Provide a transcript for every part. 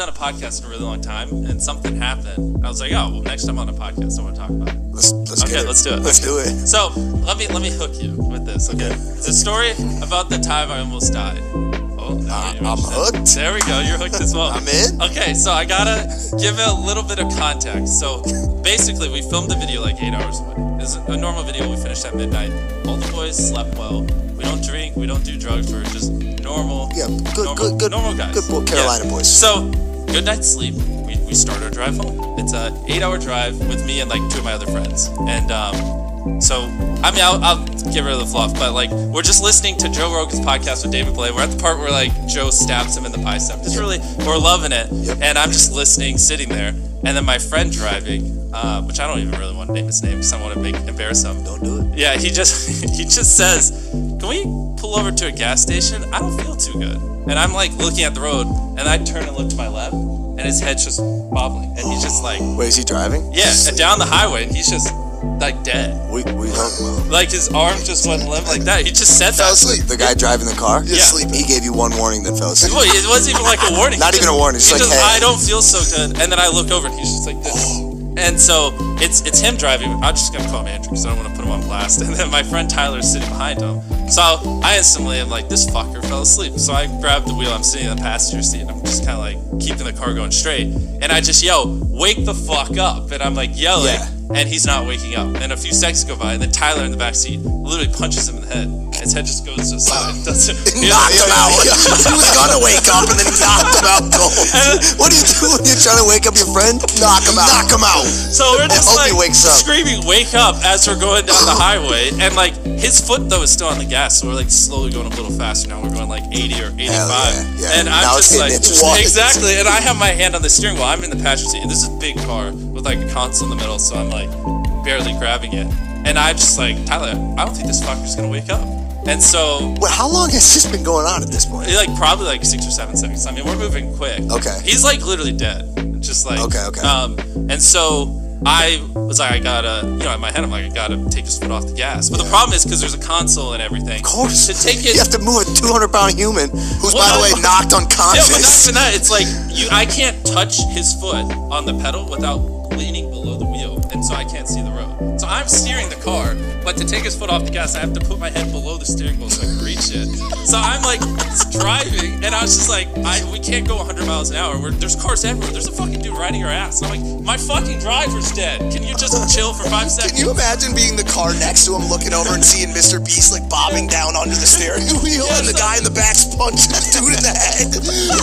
done a podcast in a really long time, and something happened. I was like, oh, well, next time on a podcast, I want to talk about it. Let's okay, let's do it. Let's do it. So let me hook you with this. Okay, it's a story about the time I almost died. I'm hooked. There we go. You're hooked as well. I'm in. Okay, so I gotta give it a little bit of context. So basically, we filmed the video like 8 hours away. It's a normal video. We finished at midnight. All the boys slept well. We don't drink. We don't do drugs. We're just normal. Yeah, good normal guys. Good Carolina boys. So good night's sleep. We start our drive home. It's a 8-hour drive with me and like 2 of my other friends. And so, I mean, I'll get rid of the fluff, but like, we're just listening to Joe Rogan's podcast with David Blaine. We're at the part where like Joe stabs him in the bicep. Just really, we're loving it. And I'm just listening, sitting there. And then my friend driving, which I don't even really want to name his name because I want to embarrass him. Don't do it. Yeah, he just says, "Can we pull over to a gas station? I don't feel too good." And I'm like looking at the road, and I turn and look to my left, and his head's just bobbling, and he's just like, "Wait, is he driving?" Yeah, and down the highway, and he's just like dead. We hope. Like his arm just went limp like that. He just said Fell that. asleep. The guy driving the car. Yeah. He gave you one warning, then fell asleep. Well, it wasn't even like a warning. Not even a warning. Just like, hey. I don't feel so good. And then I look over, and he's just like this. And so it's him driving. I'm just gonna call him Andrew because I don't want to put him on blast. And then my friend Tyler is sitting behind him. So I instantly am like, this fucker fell asleep. So I grab the wheel. I'm sitting in the passenger seat, and I'm just kind of like keeping the car going straight. And I just yell, "Wake the fuck up!" And I'm like yelling. Yeah. And he's not waking up. And a few seconds go by, and then Tyler in the back seat literally punches him in the head. His head just goes to the side. Knocked him out. He was gonna wake up, and then he knocked him out cold. What do you do when you're trying to wake up your friend? Knock him out. Knock him out. So we're just hope like he wakes up. screaming, "Wake up!" as we're going down the highway. And like his foot though is still on the gas, so we're like slowly going a little faster now. We're going like 80 or 85. Yeah. And I'm now just like, exactly. And I have my hand on the steering wheel. I'm in the passenger seat. And this is a big car with like a console in the middle, so I'm like barely grabbing it. And I'm just like, Tyler, I don't think this fucker's gonna wake up. And so, well, how long has this been going on at this point? Like probably like 6 or 7 seconds. I mean, we're moving quick. Okay. He's like literally dead. Just like okay. And so I was like, I gotta, in my head, I'm like, I gotta take his foot off the gas. But the problem is because there's a console and everything. Of course. To take it, you have to move a 200-pound human who's, by the way, knocked unconscious. Yeah, but not even that. It's like I can't touch his foot on the pedal without leaning below the wheel, and so I can't see the road. So I'm steering the car, but to take his foot off the gas, I have to put my head below the steering wheel so I can reach it. So I'm like driving, and I was just like, we can't go 100 miles an hour. There's cars everywhere. There's a fucking dude riding our ass. And I'm like, my fucking driver's dead. Can you just chill for 5 seconds? Can you imagine being the car next to him, looking over and seeing Mrbeast like bobbing down onto the steering wheel, and the guy in the back's punching the dude in the head?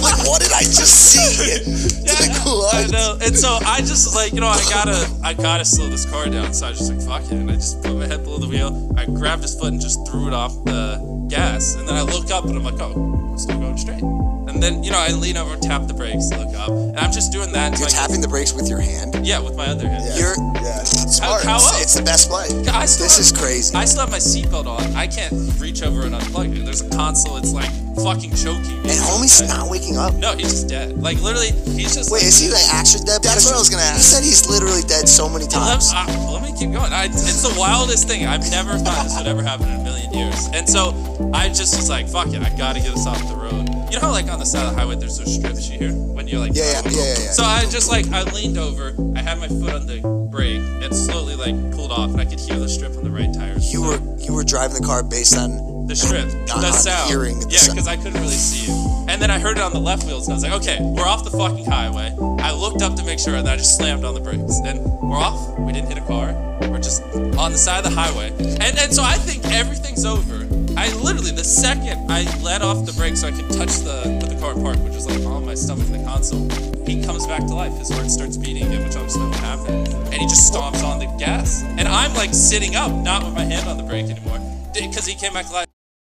Like, what did I just see? Like, what? I know. And so I just was like, I gotta slow this car down. So I was just like, fuck it. And I just put my head below the wheel. I grabbed his foot and just threw it off the gas. And then I look up and I'm like, oh, I'm still going straight. And then, I lean over and tap the brakes, look up. And I'm just doing that. You're tapping the brakes with your hand? Yeah, with my other hand. Yeah. Smart. How else? It's the best play. This is crazy. I still have my seatbelt on. I can't reach over and unplug it. There's a console. It's like fucking choking me. And homie's not waking up? No, he's just dead. Like, literally, he's just... Wait, is he like actually dead? That's what I was going to ask. He said he's literally dead so many times. Let me keep going. It's the wildest thing. I've never thought this would ever happen in a million years. And so I just was like, fuck it. I gotta get us off the road. You know how like on the side of the highway there's those strips you hear when you're like... Yeah. So I just like, I leaned over. I had my foot on the brake and slowly like pulled off, and I could hear the strip on the right tire. You were driving the car based on... The strip, the sound. Hearing the sound. Because I couldn't really see you. And then I heard it on the left wheels, and I was like, okay, we're off the fucking highway. I looked up to make sure, and I just slammed on the brakes. And we're off. We didn't hit a car. We're just on the side of the highway. And so I think everything's over. I literally, the second I let off the brakes so I could touch put the car in park, which was like on my stomach in the console, he comes back to life. His heart starts beating again, which obviously never happened. And he just stomps on the gas. And I'm like sitting up, not with my hand on the brake anymore, because he came back to life.